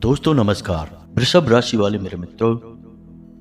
दोस्तों नमस्कार। वृषभ राशि वाले मेरे मित्रों,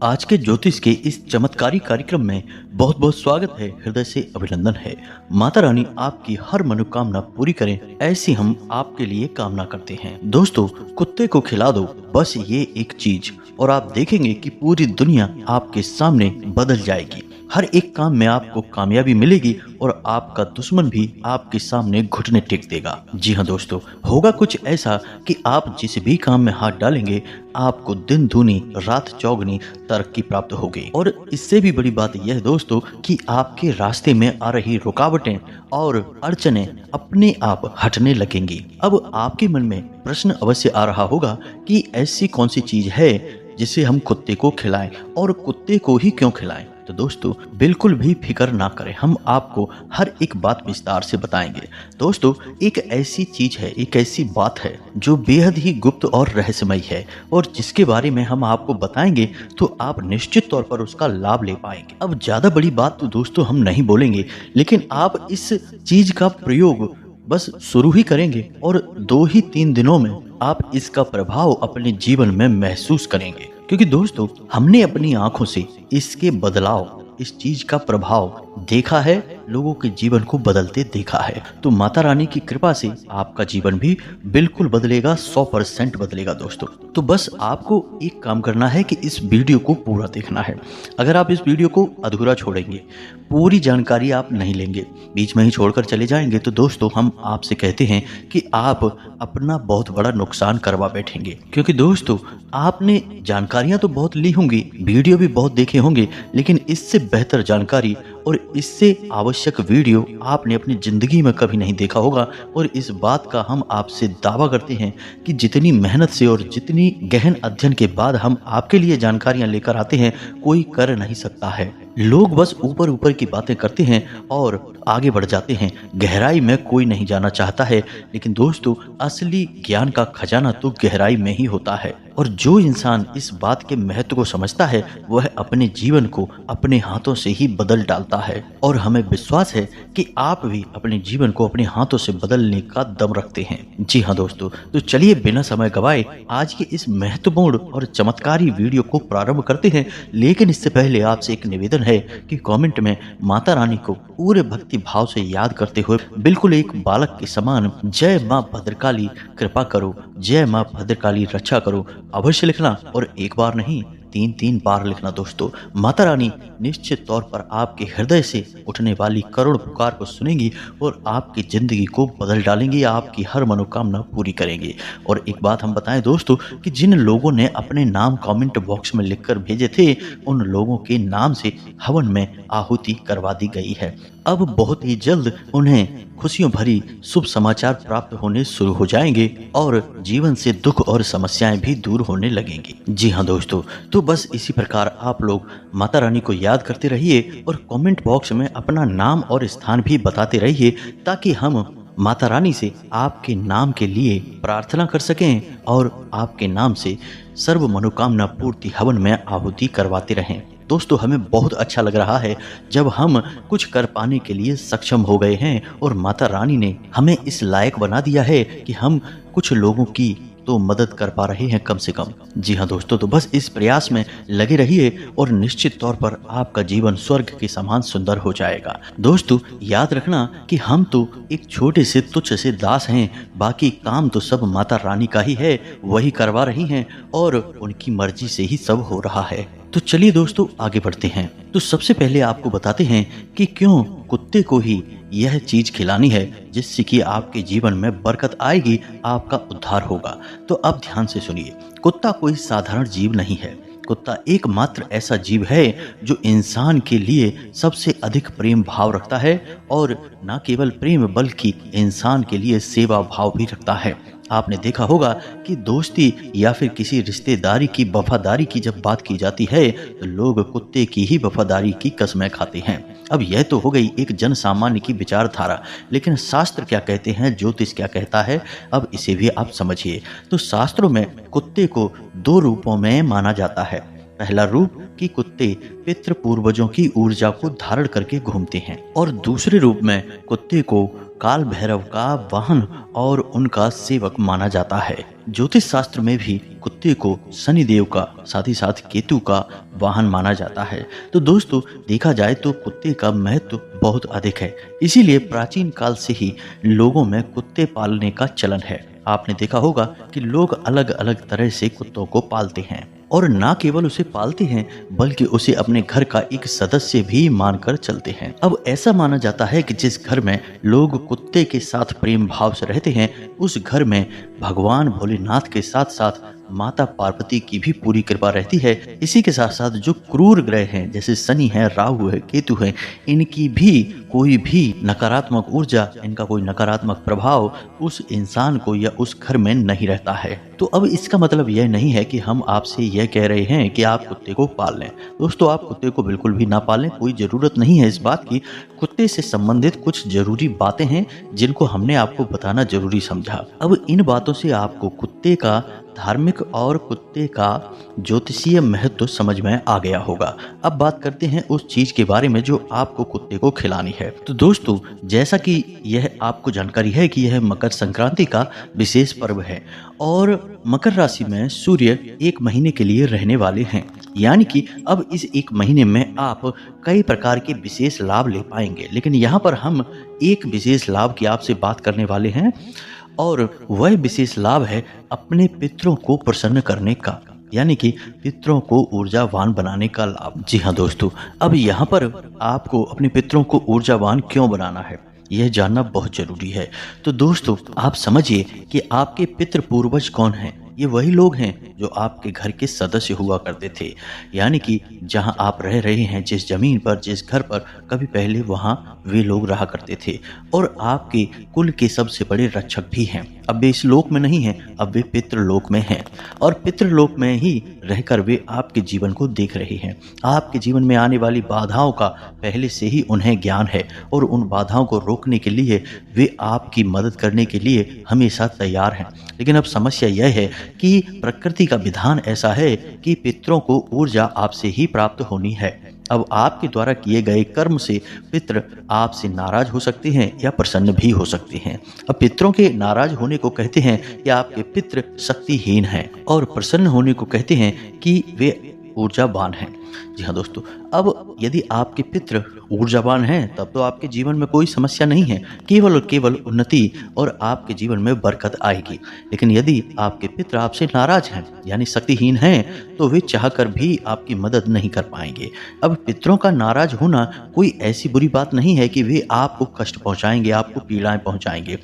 आज के ज्योतिष के इस चमत्कारी कार्यक्रम में बहुत बहुत स्वागत है। हृदय से अभिनंदन है। माता रानी आपकी हर मनोकामना पूरी करें, ऐसी हम आपके लिए कामना करते हैं। दोस्तों, कुत्ते को खिला दो बस ये एक चीज और आप देखेंगे कि पूरी दुनिया आपके सामने बदल जाएगी। हर एक काम में आपको कामयाबी मिलेगी और आपका दुश्मन भी आपके सामने घुटने टेक देगा। जी हाँ दोस्तों, होगा कुछ ऐसा कि आप जिस भी काम में हाथ डालेंगे आपको दिन दूनी रात चौगनी तरक्की प्राप्त होगी। और इससे भी बड़ी बात यह है दोस्तों कि आपके रास्ते में आ रही रुकावटें और अड़चनें अपने आप हटने लगेंगी। अब आपके मन में प्रश्न अवश्य आ रहा होगा कि ऐसी कौन सी चीज है जिसे हम कुत्ते को खिलाएं और कुत्ते को ही क्यों खिलाएं। तो दोस्तों बिल्कुल भी फिक्र ना करें, हम आपको हर एक बात विस्तार से बताएंगे। दोस्तों, एक ऐसी चीज है, एक ऐसी बात है जो बेहद ही गुप्त और रहस्यमय है और जिसके बारे में हम आपको बताएंगे तो आप निश्चित तौर पर उसका लाभ ले पाएंगे। अब ज्यादा बड़ी बात तो दोस्तों हम नहीं बोलेंगे, लेकिन आप इस चीज का प्रयोग बस शुरू ही करेंगे और 2 ही 3 दिनों में आप इसका प्रभाव अपने जीवन में महसूस करेंगे। क्योंकि दोस्तों हमने अपनी आंखों से इसके बदलाव, इस चीज का प्रभाव देखा है, लोगों के जीवन को बदलते देखा है। तो माता रानी की कृपा से आपका जीवन भी बिल्कुल बदलेगा, 100% बदलेगा दोस्तों। तो बस आपको एक काम करना है कि इस वीडियो को पूरा देखना है। अगर आप इस वीडियो को अधूरा छोड़ेंगे, पूरी जानकारी आप नहीं लेंगे, बीच में ही छोड़कर चले जाएंगे, तो दोस्तों हम आपसे कहते हैं कि आप अपना बहुत बड़ा नुकसान करवा बैठेंगे। क्योंकि दोस्तों आपने जानकारियां तो बहुत ली होंगी, वीडियो भी बहुत देखे होंगे, लेकिन इससे बेहतर जानकारी और इससे आवश्यक वीडियो आपने अपनी जिंदगी में कभी नहीं देखा होगा। और इस बात का हम आपसे दावा करते हैं कि जितनी मेहनत से और जितनी गहन अध्ययन के बाद हम आपके लिए जानकारियां लेकर आते हैं, कोई कर नहीं सकता है। लोग बस ऊपर ऊपर की बातें करते हैं और आगे बढ़ जाते हैं, गहराई में कोई नहीं जाना चाहता है। लेकिन दोस्तों असली ज्ञान का खजाना तो गहराई में ही होता है। और जो इंसान इस बात के महत्व को समझता है वह अपने जीवन को अपने हाथों से ही बदल डालता है। और हमें विश्वास है कि आप भी अपने जीवन को अपने हाथों से बदलने का दम रखते हैं। जी हाँ दोस्तों, तो चलिए बिना समय गवाए आज के इस महत्वपूर्ण और चमत्कारी वीडियो को प्रारंभ करते हैं। लेकिन इससे पहले आपसे एक निवेदन है कि कमेंट में माता रानी को पूरे भक्ति भाव से याद करते हुए बिल्कुल एक बालक के समान जय माँ भद्रकाली कृपा करो, जय माँ भद्रकाली रक्षा करो अवश्य लिखना। और एक बार नहीं 3-3 बार लिखना दोस्तों। माता रानी निश्चित तौर पर आपके हृदय से उठने वाली करुण पुकार को सुनेंगी और आपकी जिंदगी को बदल डालेंगी, आपकी हर मनोकामना पूरी करेंगी। और एक बात हम बताएं दोस्तों कि जिन लोगों ने अपने नाम कमेंट बॉक्स में लिखकर भेजे थे, उन लोगों के नाम से हवन में आहुति करवा दी गई है। अब बहुत ही जल्द उन्हें खुशियों भरी शुभ समाचार प्राप्त होने शुरू हो जाएंगे और जीवन से दुख और समस्याएं भी दूर होने लगेंगी। जी हाँ दोस्तों, तो बस इसी प्रकार आप लोग माता रानी को याद करते रहिए और कमेंट बॉक्स में अपना नाम और स्थान भी बताते रहिए, ताकि हम माता रानी से आपके नाम के लिए प्रार्थना कर सकें और आपके नाम से सर्व मनोकामना पूर्ति हवन में आहुति करवाते रहें। दोस्तों हमें बहुत अच्छा लग रहा है जब हम कुछ कर पाने के लिए सक्षम हो गए हैं और माता रानी ने हमें इस लायक बना दिया है कि हम कुछ लोगों की तो मदद कर पा रहे हैं कम से कम। जी हाँ दोस्तों, तो बस इस प्रयास में लगे रहिए और निश्चित तौर पर आपका जीवन स्वर्ग के समान सुंदर हो जाएगा। दोस्तों याद रखना कि हम तो एक छोटे से तुच्छ से दास हैं, बाकी काम तो सब माता रानी का ही है, वही करवा रही हैं और उनकी मर्जी से ही सब हो रहा है। तो चलिए दोस्तों आगे बढ़ते हैं। तो सबसे पहले आपको बताते हैं कि क्यों कुत्ते को ही यह चीज खिलानी है जिससे कि आपके जीवन में बरकत आएगी, आपका उद्धार होगा। तो अब ध्यान से सुनिए, कुत्ता कोई साधारण जीव नहीं है। कुत्ता एकमात्र ऐसा जीव है जो इंसान के लिए सबसे अधिक प्रेम भाव रखता है और न केवल प्रेम बल्कि इंसान के लिए सेवा भाव भी रखता है। आपने देखा होगा कि दोस्ती या फिर किसी रिश्तेदारी की वफादारी की जब बात की जाती है तो लोग कुत्ते की ही वफादारी की कसमें खाते हैं। अब यह तो हो गई एक जन सामान्य की विचारधारा, लेकिन शास्त्र क्या कहते हैं, ज्योतिष क्या कहता है, अब इसे भी आप समझिए। तो शास्त्रों में कुत्ते को 2 रूपों में माना जाता है। पहला रूप कि कुत्ते पितृ पूर्वजों की ऊर्जा को धारण करके घूमते हैं और दूसरे रूप में कुत्ते को काल भैरव का वाहन और उनका सेवक माना जाता है। ज्योतिष शास्त्र में भी कुत्ते को शनि देव का, साथ ही साथ केतु का वाहन माना जाता है। तो दोस्तों, देखा जाए तो कुत्ते का महत्व बहुत अधिक है। इसीलिए प्राचीन काल से ही लोगों में कुत्ते पालने का चलन है। आपने देखा होगा कि लोग अलग अलग तरह से कुत्तों को पालते हैं, और ना केवल उसे पालते हैं बल्कि उसे अपने घर का एक सदस्य भी मानकर चलते हैं। अब ऐसा माना जाता है कि जिस घर में लोग कुत्ते के साथ प्रेम भाव से रहते हैं, उस घर में भगवान भोलेनाथ के साथ साथ माता पार्वती की भी पूरी कृपा रहती है। इसी के साथ साथ जो क्रूर ग्रह हैं, जैसे शनि है, राहु है, केतु है, इनकी भी कोई भी नकारात्मक ऊर्जा, इनका कोई नकारात्मक प्रभाव उस इंसान को या उस घर में नहीं रहता है। तो अब इसका मतलब यह नहीं है कि हम आपसे यह कह रहे हैं कि आप कुत्ते को पाल लें। दोस्तों, आप कुत्ते को बिल्कुल भी ना पालें, कोई ज़रूरत नहीं है इस बात की। कुत्ते से संबंधित कुछ ज़रूरी बातें हैं जिनको हमने आपको बताना ज़रूरी समझा। अब इन बातों से आपको कुत्ते का धार्मिक और कुत्ते का ज्योतिषीय महत्व समझ में आ गया होगा। अब बात करते हैं उस चीज के बारे में जो आपको कुत्ते को खिलानी है। तो दोस्तों, जैसा कि यह आपको जानकारी है कि यह मकर संक्रांति का विशेष पर्व है और मकर राशि में सूर्य एक महीने के लिए रहने वाले हैं, यानी कि अब इस एक महीने में आप कई प्रकार के विशेष लाभ ले पाएंगे। लेकिन यहाँ पर हम एक विशेष लाभ की आपसे बात करने वाले हैं, और वह विशेष लाभ है अपने पितरों को प्रसन्न करने का, यानी कि पितरों को ऊर्जावान बनाने का लाभ। जी हाँ दोस्तों, अब यहाँ पर आपको अपने पितरों को ऊर्जावान क्यों बनाना है, यह जानना बहुत जरूरी है। तो दोस्तों, आप समझिए कि आपके पितृ पूर्वज कौन हैं। ये वही लोग हैं जो आपके घर के सदस्य हुआ करते थे, यानी कि जहां आप रह रहे हैं, जिस जमीन पर, जिस घर पर, कभी पहले वहां वे लोग रहा करते थे, और आपके कुल के सबसे बड़े रक्षक भी हैं। अब वे इस लोक में नहीं हैं, अब वे पितृलोक में हैं, और पितृलोक में ही रहकर वे आपके जीवन को देख रहे हैं। आपके जीवन में आने वाली बाधाओं का पहले से ही उन्हें ज्ञान है, और उन बाधाओं को रोकने के लिए वे आपकी मदद करने के लिए हमेशा तैयार हैं। लेकिन अब समस्या यह है कि प्रकृति का विधान ऐसा है कि पितरों को ऊर्जा आपसे ही प्राप्त होनी है। अब आपके द्वारा किए गए कर्म से पितृ आपसे नाराज हो सकते हैं या प्रसन्न भी हो सकते हैं। अब पितरों के नाराज होने को कहते हैं कि आपके पितृ शक्तिहीन हैं, और प्रसन्न होने को कहते हैं कि वे ऊर्जावान हैं। जी हाँ दोस्तों, अब यदि आपके पितृ ऊर्जावान हैं, तब तो आपके जीवन में कोई समस्या नहीं है, केवल और केवल उन्नति और आपके जीवन में बरकत आएगी। लेकिन यदि आपके पितृ आपसे नाराज हैं, यानी शक्तिहीन हैं, तो वे चाहकर भी आपकी मदद नहीं कर पाएंगे। अब पितरों का नाराज होना कोई ऐसी बुरी बात नहीं है कि वे आपको कष्ट पहुंचाएंगे, आपको पीड़ाएं पहुंचाएंगे।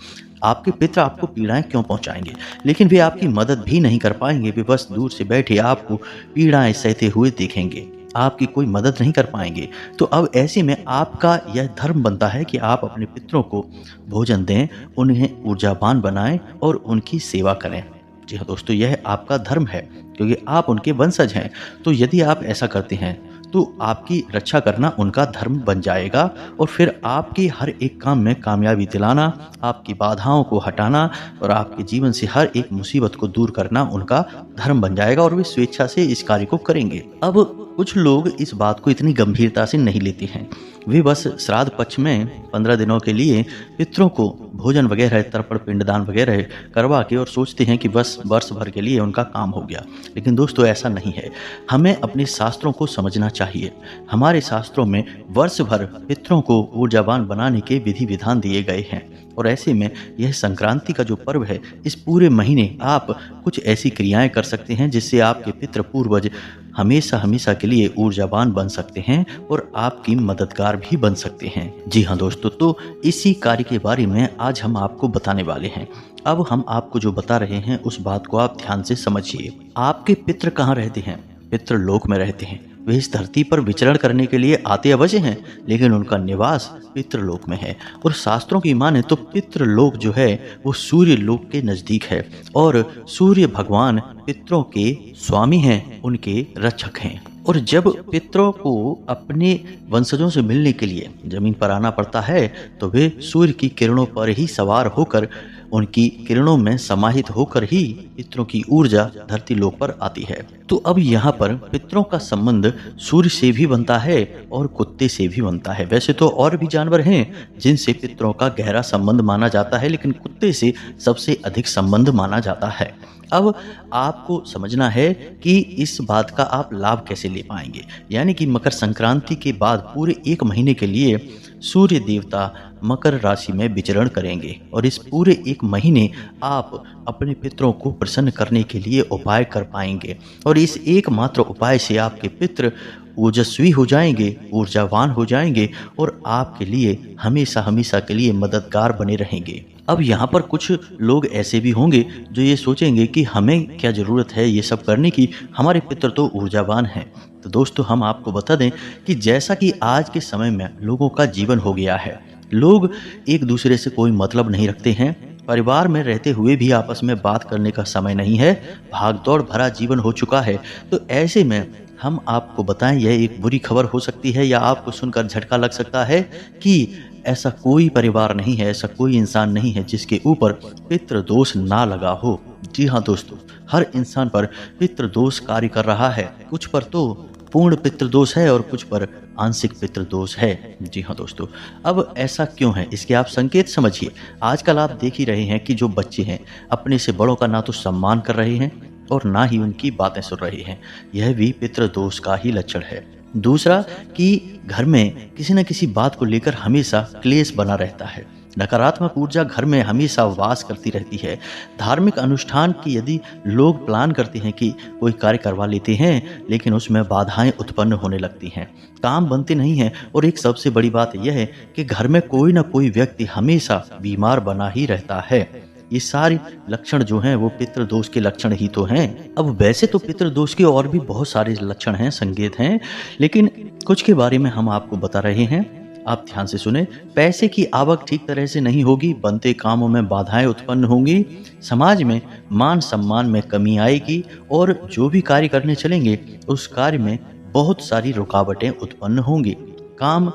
आपके पितृ आपको पीड़ाएं क्यों पहुंचाएंगे, लेकिन वे आपकी मदद भी नहीं कर पाएंगे। वे बस दूर से बैठे आपको पीड़ाएं सहते हुए देखेंगे, आपकी कोई मदद नहीं कर पाएंगे। तो अब ऐसे में आपका यह धर्म बनता है कि आप अपने पितरों को भोजन दें, उन्हें ऊर्जावान बनाएं और उनकी सेवा करें। जी हाँ दोस्तों, यह आपका धर्म है, क्योंकि आप उनके वंशज हैं। तो यदि आप ऐसा करते हैं तो आपकी रक्षा करना उनका धर्म बन जाएगा, और फिर आपके हर एक काम में कामयाबी दिलाना, आपकी बाधाओं को हटाना और आपके जीवन से हर एक मुसीबत को दूर करना उनका धर्म बन जाएगा, और वे स्वेच्छा से इस कार्य को करेंगे। अब कुछ लोग इस बात को इतनी गंभीरता से नहीं लेते हैं। वे बस श्राद्ध पक्ष में 15 दिनों के लिए पितरों को भोजन वगैरह, तर्पण, पिंडदान वगैरह करवा के और सोचते हैं कि बस वर्ष भर के लिए उनका काम हो गया। लेकिन दोस्तों, ऐसा नहीं है। हमें अपने शास्त्रों को समझना चाहिए। हमारे शास्त्रों में वर्ष भर पितरों को ऊर्जावान बनाने के विधि विधान दिए गए हैं, और ऐसे में यह संक्रांति का जो पर्व है, इस पूरे महीने आप कुछ ऐसी क्रियाएं कर सकते हैं जिससे आपके पितृ पूर्वज हमेशा हमेशा के लिए ऊर्जावान बन सकते हैं और आपकी मददगार भी बन सकते हैं। जी हाँ दोस्तों, तो इसी कार्य के बारे में आज हम आपको बताने वाले हैं। अब हम आपको जो बता रहे हैं उस बात को आप ध्यान से समझिए। आपके पितृ कहाँ रहते हैं? पितृलोक में रहते हैं। वे इस धरती पर विचरण करने के लिए आते अवश्य हैं, लेकिन उनका निवास पितृलोक में है। और शास्त्रों की माने तो पितृलोक जो है वो सूर्य लोक के नजदीक है, और सूर्य भगवान पितरों के स्वामी हैं, उनके रक्षक हैं। और जब पितरों को अपने वंशजों से मिलने के लिए जमीन पर आना पड़ता है, तो वे सूर्य की किरणों पर ही सवार होकर, उनकी किरणों में समाहित होकर ही पितरों की ऊर्जा धरती लोक पर आती है। तो अब यहाँ पर पितरों का संबंध सूर्य से भी बनता है और कुत्ते से भी बनता है। वैसे तो और भी जानवर हैं जिनसे पितरों का गहरा संबंध माना जाता है, लेकिन कुत्ते से सबसे अधिक संबंध माना जाता है। अब आपको समझना है कि इस बात का आप लाभ कैसे ले पाएंगे। यानी कि मकर संक्रांति के बाद पूरे 1 महीने के लिए सूर्य देवता मकर राशि में विचरण करेंगे और इस पूरे 1 महीने आप अपने पितरों को प्रसन्न करने के लिए उपाय कर पाएंगे और इस एकमात्र उपाय से आपके पितृ ओजस्वी हो जाएंगे, ऊर्जावान हो जाएंगे और आपके लिए हमेशा हमेशा के लिए मददगार बने रहेंगे। अब यहाँ पर कुछ लोग ऐसे भी होंगे जो ये सोचेंगे कि हमें क्या ज़रूरत है ये सब करने की, हमारे पितर तो ऊर्जावान हैं। तो दोस्तों हम आपको बता दें कि जैसा कि आज के समय में लोगों का जीवन हो गया है, लोग एक दूसरे से कोई मतलब नहीं रखते हैं, परिवार में रहते हुए भी आपस में बात करने का समय नहीं है, भागदौड़ भरा जीवन हो चुका है। तो ऐसे में हम आपको बताएं, यह एक बुरी खबर हो सकती है या आपको सुनकर झटका लग सकता है कि ऐसा कोई परिवार नहीं है, ऐसा कोई इंसान नहीं है जिसके ऊपर पितृदोष ना लगा हो। जी हाँ दोस्तों, हर इंसान पर पितृदोष कार्य कर रहा है। कुछ पर तो पूर्ण पितृदोष है और कुछ पर आंशिक पितृदोष है। जी हाँ दोस्तों, अब ऐसा क्यों है इसके आप संकेत समझिए। आजकल आप देख ही रहे हैं कि जो बच्चे हैं अपने से बड़ों का ना तो सम्मान कर रहे हैं और ना ही उनकी बातें सुन रहे हैं, यह भी पितृदोष का ही लक्षण है। दूसरा कि घर में किसी न किसी बात को लेकर हमेशा क्लेश बना रहता है, नकारात्मक ऊर्जा घर में हमेशा वास करती रहती है। धार्मिक अनुष्ठान की यदि लोग प्लान करते हैं कि कोई कार्य करवा लेते हैं, लेकिन उसमें बाधाएं उत्पन्न होने लगती हैं, काम बनते नहीं हैं और एक सबसे बड़ी बात यह है कि घर में कोई ना कोई व्यक्ति हमेशा बीमार बना ही रहता है। ये सारे लक्षण जो हैं वो पितृदोष के लक्षण ही तो हैं। अब वैसे तो पितृदोष के और भी बहुत सारे लक्षण हैं, संकेत हैं, लेकिन कुछ के बारे में हम आपको बता रहे हैं। आप ध्यान से सुने। पैसे की आवक ठीक तरह से नहीं होगी, बनते कामों में बाधाएं उत्पन्न होंगी, समाज में मान सम्मान में कमी आएगी और जो भी कार्य करने चलेंगे उस कार्य में बहुत सारी रुकावटें उत्पन्न होंगी। काम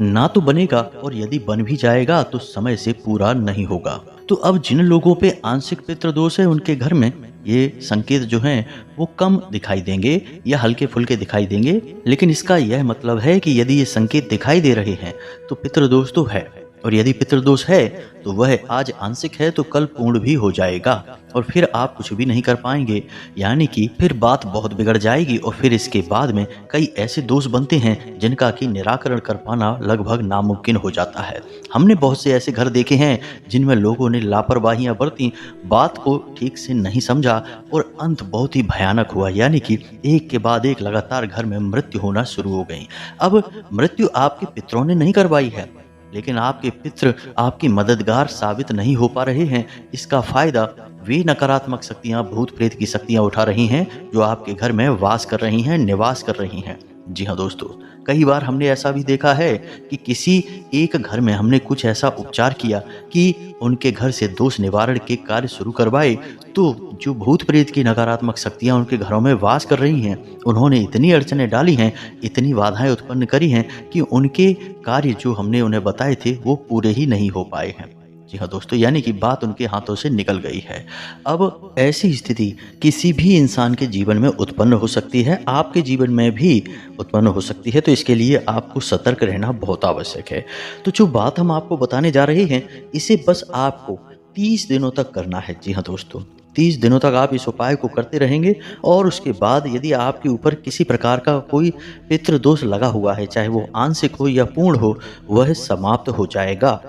ना तो बनेगा और यदि बन भी जाएगा तो समय से पूरा नहीं होगा। तो अब जिन लोगों पे आंशिक पितृदोष है उनके घर में ये संकेत जो हैं वो कम दिखाई देंगे या हल्के फुल्के दिखाई देंगे, लेकिन इसका यह मतलब है कि यदि ये संकेत दिखाई दे रहे हैं तो पितृदोष तो है, और यदि पितृदोष है तो वह आज आंशिक है तो कल पूर्ण भी हो जाएगा और फिर आप कुछ भी नहीं कर पाएंगे। यानी कि फिर बात बहुत बिगड़ जाएगी और फिर इसके बाद में कई ऐसे दोष बनते हैं जिनका कि निराकरण कर पाना लगभग नामुमकिन हो जाता है। हमने बहुत से ऐसे घर देखे हैं जिनमें लोगों ने लापरवाहियां बरती, बात को ठीक से नहीं समझा और अंत बहुत ही भयानक हुआ। यानी कि एक के बाद एक लगातार घर में मृत्यु होना शुरू हो गई। अब मृत्यु आपके पितरों ने नहीं करवाई है, लेकिन आपके पितृ आपकी मददगार साबित नहीं हो पा रहे हैं। इसका फायदा वे नकारात्मक शक्तियां, भूत प्रेत की शक्तियां उठा रही हैं जो आपके घर में वास कर रही हैं, निवास कर रही हैं। जी हाँ दोस्तों, कई बार हमने ऐसा भी देखा है कि किसी एक घर में हमने कुछ ऐसा उपचार किया कि उनके घर से दोष निवारण के कार्य शुरू करवाए, तो जो भूत प्रेत की नकारात्मक शक्तियां उनके घरों में वास कर रही हैं, उन्होंने इतनी अड़चनें डाली हैं, इतनी बाधाएं उत्पन्न करी हैं कि उनके कार्य जो हमने उन्हें बताए थे वो पूरे ही नहीं हो पाए हैं। जी हाँ दोस्तों, यानी कि बात उनके हाथों से निकल गई है। अब ऐसी स्थिति किसी भी इंसान के जीवन में उत्पन्न हो सकती है, आपके जीवन में भी उत्पन्न हो सकती है, तो इसके लिए आपको सतर्क रहना बहुत आवश्यक है। तो जो बात हम आपको बताने जा रहे हैं इसे बस आपको 30 दिनों तक करना है। जी हाँ दोस्तों, 30 दिनों तक आप इस उपाय को करते रहेंगे और उसके बाद यदि आपके ऊपर किसी प्रकार का कोई पितृदोष लगा हुआ है, चाहे वो आंशिक हो या पूर्ण हो, वह समाप्त हो जाएगा,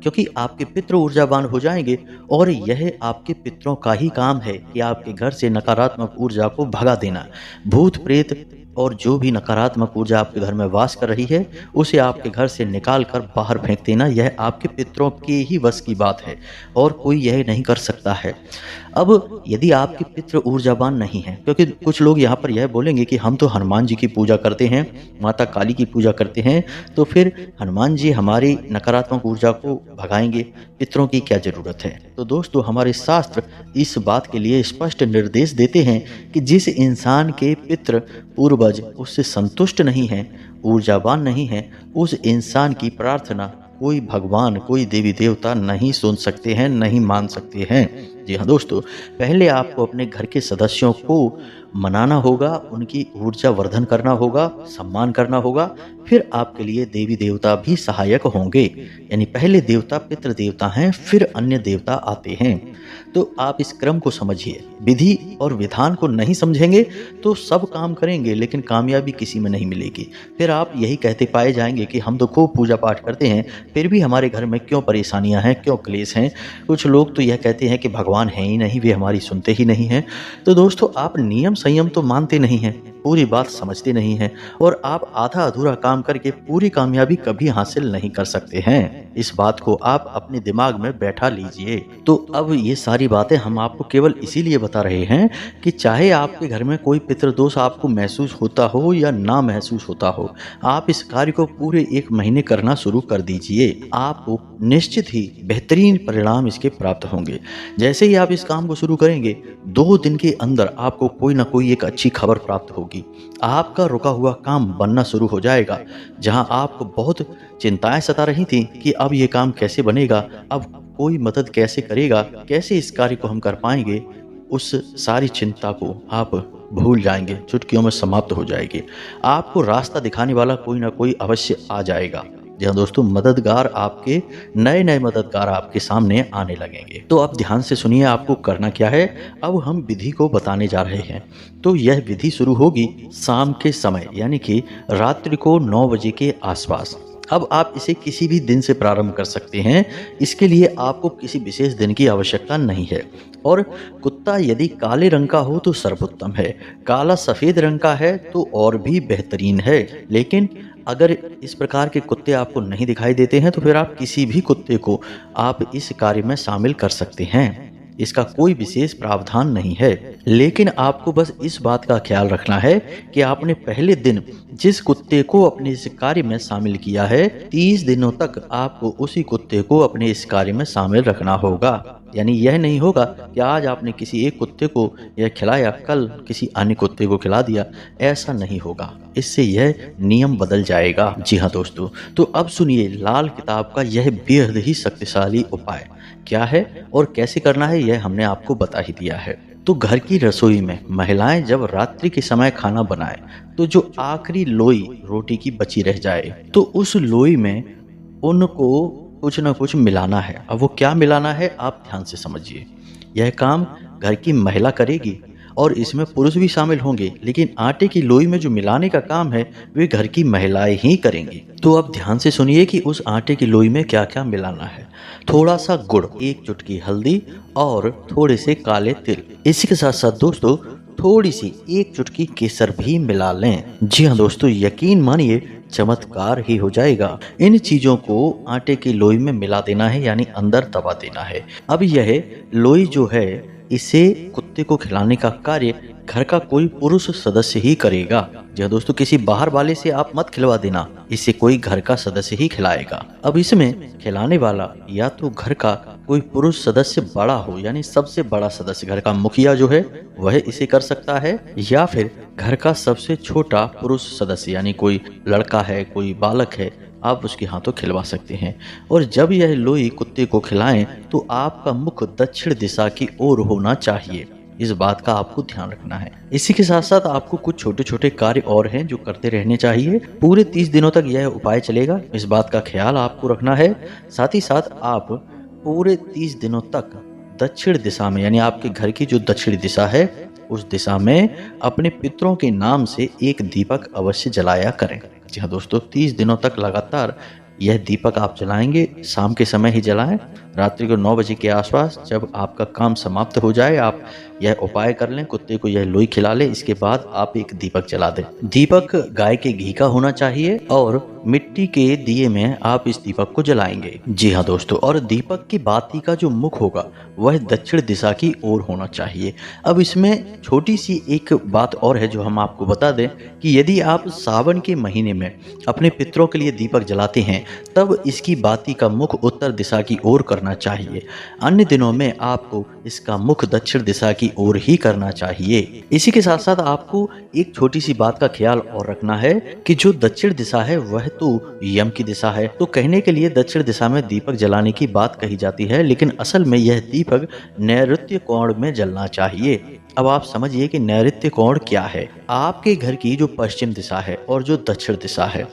क्योंकि आपके पितृ ऊर्जावान हो जाएंगे और यह आपके पितरों का ही काम है कि आपके घर से नकारात्मक ऊर्जा को भगा देना। भूत प्रेत और जो भी नकारात्मक ऊर्जा आपके घर में वास कर रही है उसे आपके घर से निकाल कर बाहर फेंक देना, यह आपके पितरों के ही वश की बात है और कोई यह नहीं कर सकता है। अब यदि आपके पितृ ऊर्जावान नहीं है, क्योंकि कुछ लोग यहाँ पर यह बोलेंगे कि हम तो हनुमान जी की पूजा करते हैं, माता काली की पूजा करते हैं, तो फिर हनुमान जी हमारी नकारात्मक ऊर्जा को भगाएंगे, पितरों की क्या जरूरत है। तो दोस्तों, हमारे शास्त्र इस बात के लिए स्पष्ट निर्देश देते हैं कि जिस इंसान के पितृ पूर्वज उससे संतुष्ट नहीं है, ऊर्जावान नहीं है, उस इंसान की प्रार्थना कोई भगवान, कोई देवी देवता नहीं सुन सकते हैं, नहीं मान सकते हैं। जी हाँ दोस्तों, पहले आपको अपने घर के सदस्यों को मनाना होगा, उनकी ऊर्जा वर्धन करना होगा, सम्मान करना होगा, फिर आपके लिए देवी देवता भी सहायक होंगे। यानी पहले देवता पितृ देवता हैं, फिर अन्य देवता आते हैं। तो आप इस क्रम को समझिए। विधि और विधान को नहीं समझेंगे तो सब काम करेंगे लेकिन कामयाबी किसी में नहीं मिलेगी। फिर आप यही कहते पाए जाएंगे कि हम तो खूब पूजा पाठ करते हैं, फिर भी हमारे घर में क्यों परेशानियां हैं, क्यों क्लेश हैं। कुछ लोग तो यह कहते हैं कि भगवान है ही नहीं, वे हमारी सुनते ही नहीं हैं। तो दोस्तों, आप नियम संयम तो मानते नहीं हैं, पूरी बात समझते नहीं हैं, और आप आधा अधूरा काम करके पूरी कामयाबी कभी हासिल नहीं कर सकते हैं। इस बात को आप अपने दिमाग में बैठा लीजिए। तो अब ये सारी बातें हम आपको केवल इसीलिए बता रहे हैं कि चाहे आपके घर में कोई पितृदोष आपको महसूस होता हो या ना महसूस होता हो, आप इस कार्य को पूरे 1 महीने करना शुरू कर दीजिए। आपको निश्चित ही बेहतरीन परिणाम इसके प्राप्त होंगे। जैसे ही आप इस काम को शुरू करेंगे, 2 दिन के अंदर आपको कोई ना कोई एक अच्छी खबर प्राप्त होगी। आपका रुका हुआ काम बनना शुरू हो जाएगा। जहां आपको बहुत चिंताएं सता रही थी कि अब ये काम कैसे बनेगा, अब कोई मदद कैसे करेगा, कैसे इस कार्य को हम कर पाएंगे, उस सारी चिंता को आप भूल जाएंगे, चुटकियों में समाप्त हो जाएगी। आपको रास्ता दिखाने वाला कोई ना कोई अवश्य आ जाएगा। जी हाँ दोस्तों, मददगार आपके नए नए मददगार आपके सामने आने लगेंगे। तो अब ध्यान से सुनिए आपको करना क्या है। अब हम विधि को बताने जा रहे हैं। तो यह विधि शुरू होगी शाम के समय, यानी कि रात्रि को 9 बजे के आसपास। अब आप इसे किसी भी दिन से प्रारंभ कर सकते हैं। इसके लिए आपको किसी विशेष दिन की आवश्यकता नहीं है। और कुत्ता यदि काले रंग का हो तो सर्वोत्तम है, काला सफेद रंग का है तो और भी बेहतरीन है। लेकिन अगर इस प्रकार के कुत्ते आपको नहीं दिखाई देते हैं तो फिर आप किसी भी कुत्ते को आप इस कार्य में शामिल कर सकते हैं। इसका कोई विशेष प्रावधान नहीं है। लेकिन आपको बस इस बात का ख्याल रखना है कि आपने पहले दिन जिस कुत्ते को अपने इस कार्य में शामिल किया है, 30 दिनों तक आपको उसी कुत्ते को अपने इस कार्य में शामिल रखना होगा। यानी यह नहीं होगा कि आज आपने किसी एक कुत्ते को यह खिलाया, कल किसी अन्य कुत्ते को खिला दिया। ऐसा नहीं होगा, इससे यह नियम बदल जाएगा। जी हाँ दोस्तों, तो अब सुनिए लाल किताब का यह बेहद ही शक्तिशाली उपाय क्या है और कैसे करना है, यह हमने आपको बता ही दिया है। तो घर की रसोई में महिलाएं जब रात्रि के समय खाना बनाएं, तो जो आखिरी लोई रोटी की बची रह जाए, तो उस लोई में उनको कुछ ना कुछ मिलाना है। अब वो क्या मिलाना है, आप ध्यान से समझिए। यह काम घर की महिला करेगी और इसमें पुरुष भी शामिल होंगे, लेकिन आटे की लोई में जो मिलाने का काम है वे घर की महिलाएं ही करेंगी। तो अब ध्यान से सुनिए कि उस आटे की लोई में क्या क्या मिलाना है। थोड़ा सा गुड़, 1 चुटकी हल्दी और थोड़े से काले तिल। इसी के साथ साथ दोस्तों थोड़ी सी 1 चुटकी केसर भी मिला लें। जी हाँ दोस्तों, यकीन मानिए चमत्कार ही हो जाएगा। इन चीजों को आटे की लोई में मिला देना है, यानी अंदर दबा देना है। अब यह लोई जो है, इसे कुत्ते को खिलाने का कार्य घर का कोई पुरुष सदस्य ही करेगा। जी दोस्तों, किसी बाहर वाले से आप मत खिलवा देना, इसे कोई घर का सदस्य ही खिलाएगा। अब इसमें खिलाने वाला या तो घर का कोई पुरुष सदस्य बड़ा हो, यानी सबसे बड़ा सदस्य, घर का मुखिया जो है वह इसे कर सकता है, या फिर घर का सबसे छोटा पुरुष सदस्य, यानी कोई लड़का है, कोई बालक है, आप उसके हाथों खिलवा सकते हैं। और जब यह लोई कुत्ते को खिलाएं तो आपका मुख दक्षिण दिशा की ओर होना चाहिए। इस बात का आपको ध्यान रखना है। इसी के साथ साथ आपको कुछ छोटे छोटे कार्य और हैं जो करते रहने चाहिए। पूरे 30 दिनों तक यह उपाय चलेगा, इस बात का ख्याल आपको रखना है। साथ ही साथ आप पूरे 30 दिनों तक दक्षिण दिशा में, यानी आपके घर की जो दक्षिण दिशा है, उस दिशा में अपने पितरों के नाम से एक दीपक अवश्य जलाया करें। जी हाँ दोस्तों, 30 दिनों तक लगातार यह दीपक आप जलाएंगे। शाम के समय ही जलाएं, रात्रि को 9 बजे के आसपास। जब आपका काम समाप्त हो जाए, आप यह उपाय कर लें, कुत्ते को यह लोई खिला लें। इसके बाद आप एक दीपक जला दें। दीपक गाय के घी का होना चाहिए और मिट्टी के दिए में आप इस दीपक को जलाएंगे। जी हाँ दोस्तों, और दीपक की बाती का जो मुख होगा वह दक्षिण दिशा की ओर होना चाहिए। अब इसमें छोटी सी एक बात और है जो हम आपको बता दें कि यदि आप सावन के महीने में अपने पितरों के लिए दीपक जलाते हैं, तब इसकी बाती का मुख उत्तर दिशा की ओर करना चाहिए। अन्य दिनों में आपको इसका मुख दक्षिण दिशा की ओर ही करना चाहिए। इसी के साथ साथ आपको एक छोटी सी बात का ख्याल और रखना है कि जो दक्षिण दिशा है वह तो यम की दिशा है। तो कहने के लिए दक्षिण दिशा में दीपक जलाने की बात कही जाती है, लेकिन असल में यह दीपक नैऋत्य कोण में जलना चाहिए। अब आप समझिए कि नैऋत्य कोण क्या है। आपके घर की जो पश्चिम दिशा है और जो दक्षिण दिशा है,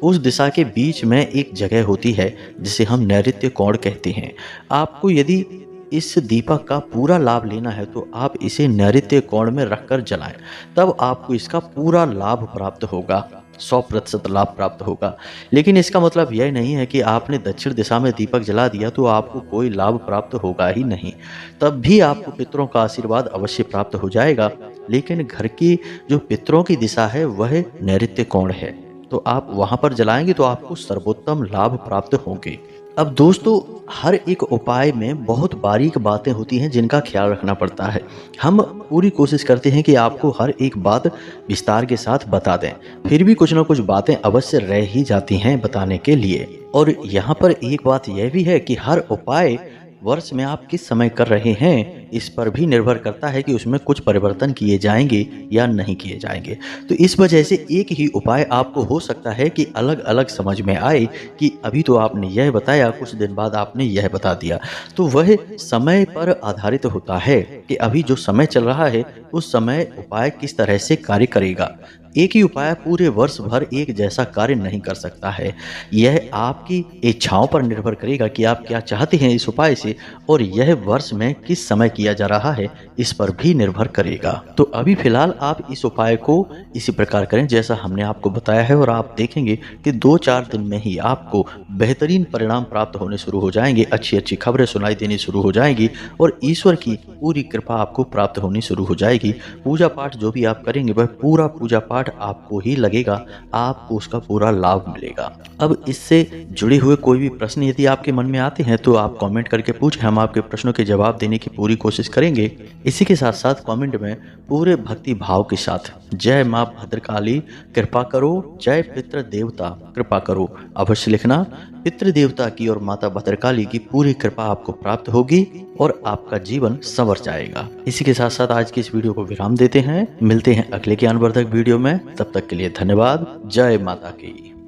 उस दिशा के बीच में एक जगह होती है जिसे हम नैऋत्य कोण कहते हैं। आपको यदि इस दीपक का पूरा लाभ लेना है तो आप इसे नैऋत्य कोण में रखकर जलाएं, तब आपको इसका पूरा लाभ प्राप्त होगा, 100% लाभ प्राप्त होगा। लेकिन इसका मतलब यह नहीं है कि आपने दक्षिण दिशा में दीपक जला दिया तो आपको कोई लाभ प्राप्त होगा ही नहीं। तब भी आपको पितरों का आशीर्वाद अवश्य प्राप्त हो जाएगा, लेकिन घर की जो पितरों की दिशा है वह नैऋत्य कोण है, तो आप वहां पर जलाएंगे तो आपको सर्वोत्तम लाभ प्राप्त होंगे। अब दोस्तों, हर एक उपाय में बहुत बारीक बातें होती हैं जिनका ख्याल रखना पड़ता है। हम पूरी कोशिश करते हैं कि आपको हर एक बात विस्तार के साथ बता दें, फिर भी कुछ ना कुछ बातें अवश्य रह ही जाती हैं बताने के लिए। और यहाँ पर एक बात यह भी है कि हर उपाय वर्ष में आप किस समय कर रहे हैं इस पर भी निर्भर करता है कि उसमें कुछ परिवर्तन किए जाएंगे या नहीं किए जाएंगे। तो इस वजह से एक ही उपाय आपको हो सकता है कि अलग अलग समझ में आए कि अभी तो आपने यह बताया, कुछ दिन बाद आपने यह बता दिया। तो वह समय पर आधारित होता है कि अभी जो समय चल रहा है उस समय उपाय किस तरह से कार्य करेगा। एक ही उपाय पूरे वर्ष भर एक जैसा कार्य नहीं कर सकता है। यह आपकी इच्छाओं पर निर्भर करेगा कि आप क्या चाहते हैं इस उपाय से, और यह वर्ष में किस समय किया जा रहा है इस पर भी निर्भर करेगा। तो अभी फिलहाल आप इस उपाय को इसी प्रकार करें जैसा हमने आपको बताया है, और आप देखेंगे कि 2-4 दिन में ही आपको बेहतरीन परिणाम प्राप्त होने शुरू हो जाएंगे, अच्छी अच्छी खबरें सुनाई देनी शुरू हो जाएगी और ईश्वर की पूरी कृपा आपको प्राप्त होनी शुरू हो जाएगी। पूजा पाठ जो भी आप करेंगे वह पूरा पूजा पाठ आपको ही लगेगा, आपको उसका पूरा लाभ मिलेगा। अब इससे जुड़े हुए कोई भी प्रश्न यदि आपके मन में आते हैं तो आप कमेंट करके पूछें, हम आपके प्रश्नों के जवाब देने की पूरी कोशिश करेंगे। इसी के साथ साथ कमेंट में पूरे भक्ति भाव के साथ जय माँ भद्रकाली कृपा करो, जय पितृ देवता कृपा करो अवश्य लिखना। पितृ देवता की और माता भद्रकाली की पूरी कृपा आपको प्राप्त होगी और आपका जीवन संवर जाएगा। इसी के साथ साथ आज की इस वीडियो को विराम देते हैं, मिलते हैं अगले ज्ञानवर्धक वीडियो में। तब तक के लिए धन्यवाद। जय माता की।